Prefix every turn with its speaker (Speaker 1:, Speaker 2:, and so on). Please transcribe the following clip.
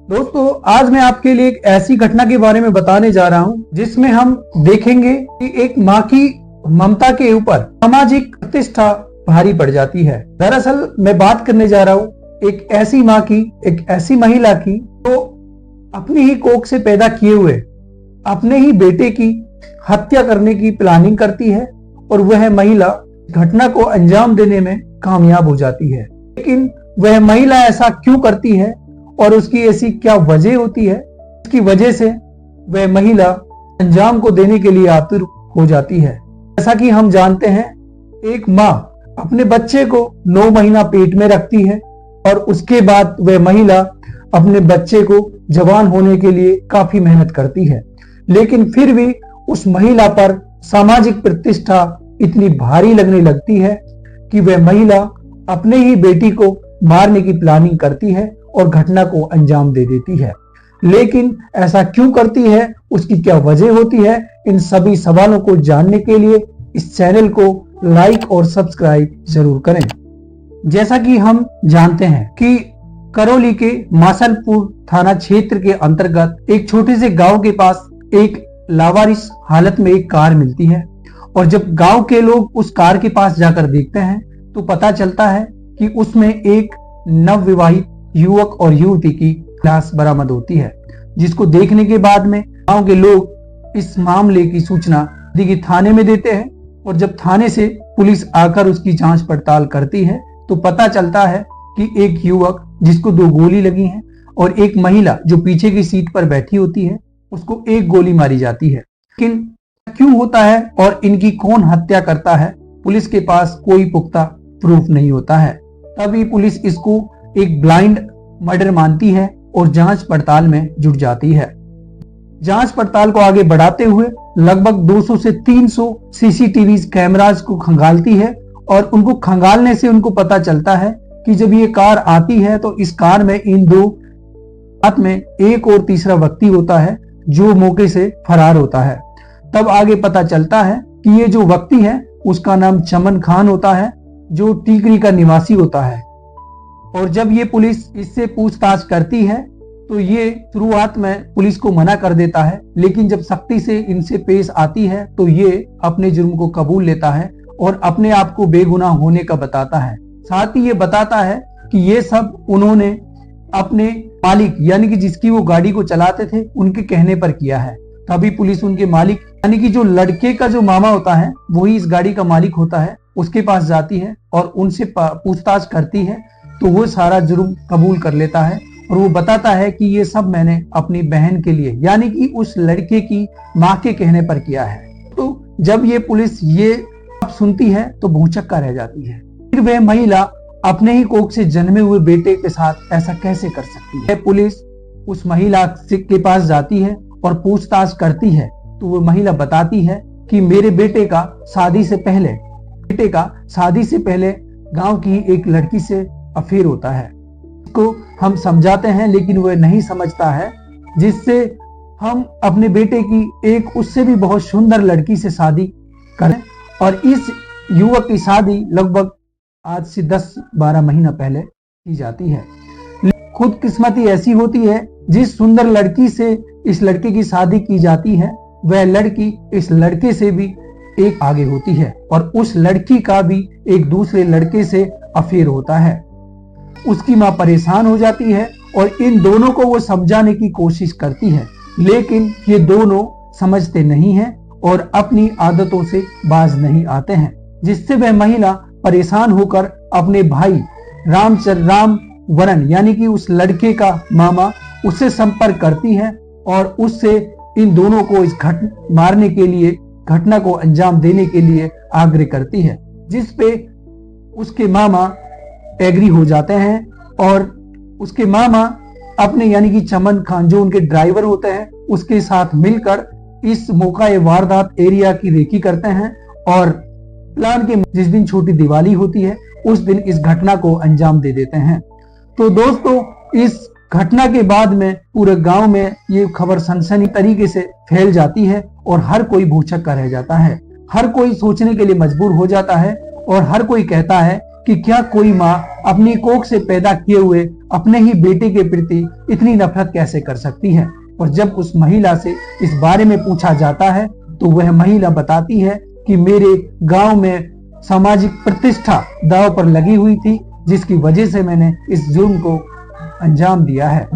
Speaker 1: दोस्तों, आज मैं आपके लिए एक ऐसी घटना के बारे में बताने जा रहा हूं जिसमें हम देखेंगे कि एक माँ की ममता के ऊपर सामाजिक प्रतिष्ठा भारी पड़ जाती है। दरअसल मैं बात करने जा रहा हूं एक ऐसी माँ की, एक ऐसी महिला की जो अपनी ही कोख से पैदा किए हुए अपने ही बेटे की हत्या करने की प्लानिंग करती है और वह महिला घटना को अंजाम देने में कामयाब हो जाती है। लेकिन वह महिला ऐसा क्यों करती है और उसकी ऐसी क्या वजह होती है, इसकी वजह से वह महिला अंजाम को देने के लिए आतुर हो जाती है। जैसा कि हम जानते हैं, एक माँ अपने बच्चे को 9 महीना पेट में रखती है और उसके बाद वह महिला अपने बच्चे को जवान होने के लिए काफी मेहनत करती है, लेकिन फिर भी उस महिला पर सामाजिक प्रतिष्ठा इतनी भारी लगने लगती है कि वह महिला अपने ही बेटी को मारने की प्लानिंग करती है और घटना को अंजाम दे देती है। लेकिन ऐसा क्यों करती है, उसकी क्या वजह होती है, इन सभी सवालों को जानने के लिए इस चैनल को लाइक और सब्सक्राइब जरूर करें। जैसा कि हम जानते हैं कि करौली के मासलपुर थाना क्षेत्र के अंतर्गत एक छोटे से गांव के पास एक लावारिस हालत में एक कार मिलती है और जब गांव के लोग उस कार के पास जाकर देखते हैं तो पता चलता है कि उसमें एक नवविवाहित युवक और युवती की लाश बरामद होती है, जिसको देखने के बाद में गांव के लोग इस मामले की सूचना नजदीकी थाने में देते हैं और जब थाने से पुलिस आकर उसकी जांच पड़ताल करती है तो पता चलता है कि एक युवक जिसको 2 गोली लगी हैं और एक महिला जो पीछे की सीट पर बैठी होती है उसको 1 गोली मारी जाती है। लेकिन क्यों होता है और इनकी कौन हत्या करता है, पुलिस के पास कोई पुख्ता प्रूफ नहीं होता है। तभी पुलिस इसको एक ब्लाइंड मर्डर मानती है और जांच पड़ताल में जुट जाती है। जांच पड़ताल को आगे बढ़ाते हुए लगभग 200 से 300 सीसीटीवी कैमरास को खंगालती है और उनको खंगालने से उनको पता चलता है कि जब ये कार आती है तो इस कार में इन 2 साथ में एक और तीसरा व्यक्ति होता है जो मौके से फरार होता है। तब आगे पता चलता है कि ये जो व्यक्ति है उसका नाम चमन खान होता है जो टीकरी का निवासी होता है। और जब ये पुलिस इससे पूछताछ करती है तो ये शुरुआत में पुलिस को मना कर देता है, लेकिन जब सख्ती से इनसे पेश आती है तो ये अपने जुर्म को कबूल लेता है और अपने आप को बेगुनाह होने का बताता है। साथ ही ये बताता है कि ये सब उन्होंने अपने मालिक यानी कि जिसकी वो गाड़ी को चलाते थे उनके कहने पर किया है। तभी पुलिस उनके मालिक यानी कि जो लड़के का जो मामा होता है वही इस गाड़ी का मालिक होता है, उसके पास जाती है और उनसे पूछताछ करती है तो वो सारा जुर्म कबूल कर लेता है और वो बताता है कि ये सब मैंने अपनी बहन के लिए यानी कि उस लड़के की माँ के कहने पर किया है। तो जब ये पुलिस ये सुनती है तो भौचक्का रह जाती है। फिर वह महिला अपने ही कोख से जन्मे हुए बेटे के साथ ऐसा कैसे कर सकती है। पुलिस उस महिला के पास जाती है और पूछताछ करती है तो वो महिला बताती है कि मेरे बेटे का शादी से पहले गांव की एक लड़की से अफेयर होता है। इसको हम समझाते हैं लेकिन वह नहीं समझता है, जिससे हम अपने बेटे की एक उससे भी बहुत सुंदर लड़की से शादी करें और इस युवक की शादी लगभग आज से 10-12 महीना पहले की जाती है। खुदकिस्मती ऐसी होती है, जिस सुंदर लड़की से इस लड़के की शादी की जाती है वह लड़की इस लड़के से भी एक आगे होती है और उस लड़की का भी एक दूसरे लड़के से अफेयर होता है। उसकी मां परेशान हो जाती है और इन दोनों को वो समझाने की कोशिश करती है, लेकिन ये दोनों समझते नहीं हैं और अपनी आदतों से बाज नहीं आते हैं, जिससे वह महिला परेशान होकर अपने भाई राम वरन यानी कि उस लड़के का मामा उससे संपर्क करती है और उससे इन दोनों को इस मारने के लिए, घटना को अंजाम देने के लिए आग्रह करती है, जिस पे उसके मामा एग्री हो जाते हैं और उसके मामा अपने यानी कि चमन खान जो उनके ड्राइवर होते हैं उसके साथ मिलकर इस मौका वारदात एरिया की रेकी करते हैं और प्लान के जिस दिन छोटी दिवाली होती है उस दिन इस घटना को अंजाम दे देते हैं। तो दोस्तों, इस घटना के बाद में पूरे गांव में ये खबर सनसनी तरीके से फैल जाती है और हर कोई भौचक्का रह जाता है। हर कोई सोचने के लिए मजबूर हो जाता है और हर कोई कहता है कि क्या कोई माँ अपनी कोख से पैदा किए हुए अपने ही बेटे के प्रति इतनी नफरत कैसे कर सकती है। और जब उस महिला से इस बारे में पूछा जाता है तो वह महिला बताती है कि मेरे गांव में सामाजिक प्रतिष्ठा दांव पर लगी हुई थी, जिसकी वजह से मैंने इस जुर्म को अंजाम दिया है।